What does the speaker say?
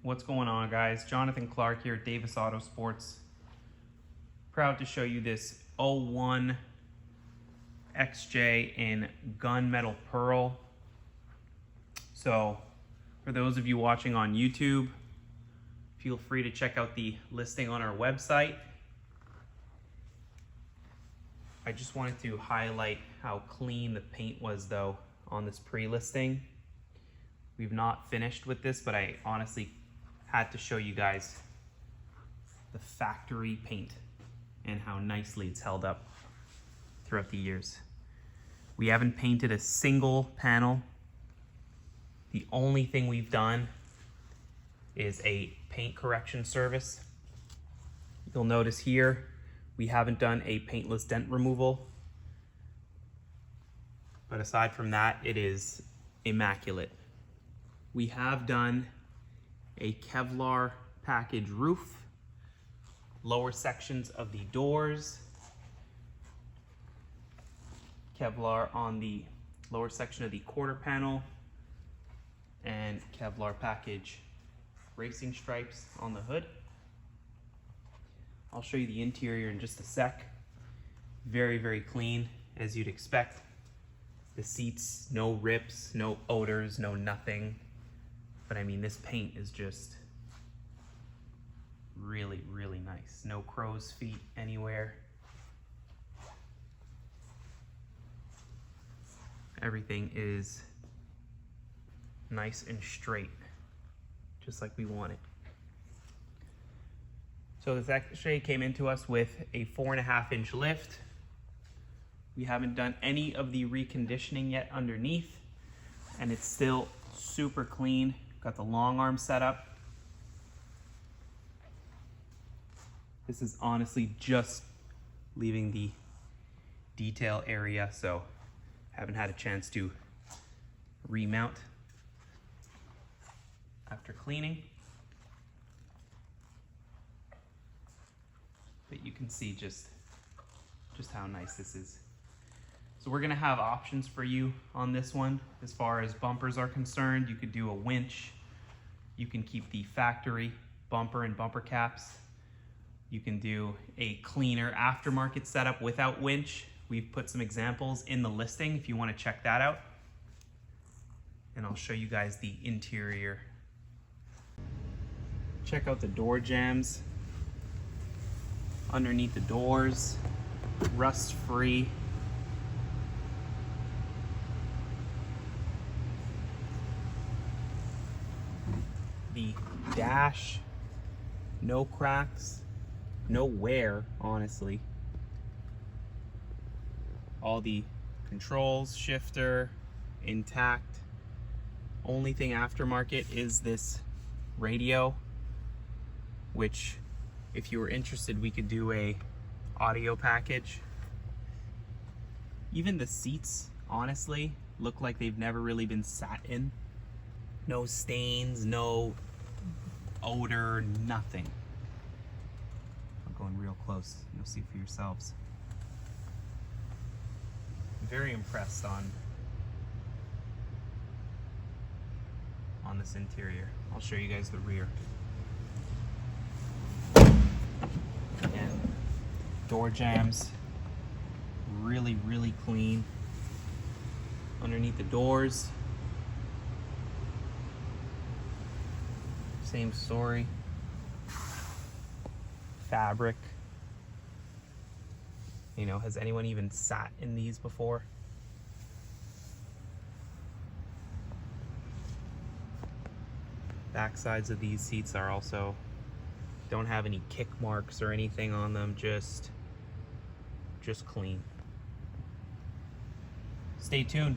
What's going on, guys? Jonathan Clark here at Davis AutoSports. Proud to show you this 01 XJ in gunmetal pearl. So for those of you watching on YouTube, feel free to check out the listing on our website. I just wanted to highlight how clean the paint was though on this pre-listing. We've not finished with this, but I honestly had to show you guys the factory paint and how nicely it's held up throughout the years. We haven't painted a single panel. The only thing we've done is a paint correction service. You'll notice here we haven't done a paintless dent removal, but aside from that, it is immaculate. We have done a Kevlar package roof, lower sections of the doors, Kevlar on the lower section of the quarter panel, and Kevlar package racing stripes on the hood. I'll show you the interior in just a sec. Very, very clean, as you'd expect. The seats, no rips, no odors, no nothing. But I mean, this paint is just really, really nice. No crow's feet anywhere. Everything is nice and straight, just like we want it. So this actually came into us with a 4.5-inch lift. We haven't done any of the reconditioning yet underneath, and it's still super clean. Got the long arm set up. This is honestly just leaving the detail area, so haven't had a chance to remount after cleaning. But you can see just how nice this is. So we're gonna have options for you on this one. As far as bumpers are concerned, you could do a winch. You can keep the factory bumper and bumper caps. You can do a cleaner aftermarket setup without winch. We've put some examples in the listing if you wanna check that out. And I'll show you guys the interior. Check out the door jambs underneath the doors, rust-free. The dash, no cracks, no wear, honestly. All the controls, shifter, intact. Only thing aftermarket is this radio, which if you were interested, we could do a audio package. Even the seats, honestly, look like they've never really been sat in. No stains, no odor, nothing. I'm going real close, you'll see for yourselves. I'm very impressed on this interior. I'll show you guys the rear. And door jambs, really, really clean. Underneath the doors, same story. Fabric. You know, has anyone even sat in these before? Back sides of these seats are also, don't have any kick marks or anything on them, just clean. Stay tuned.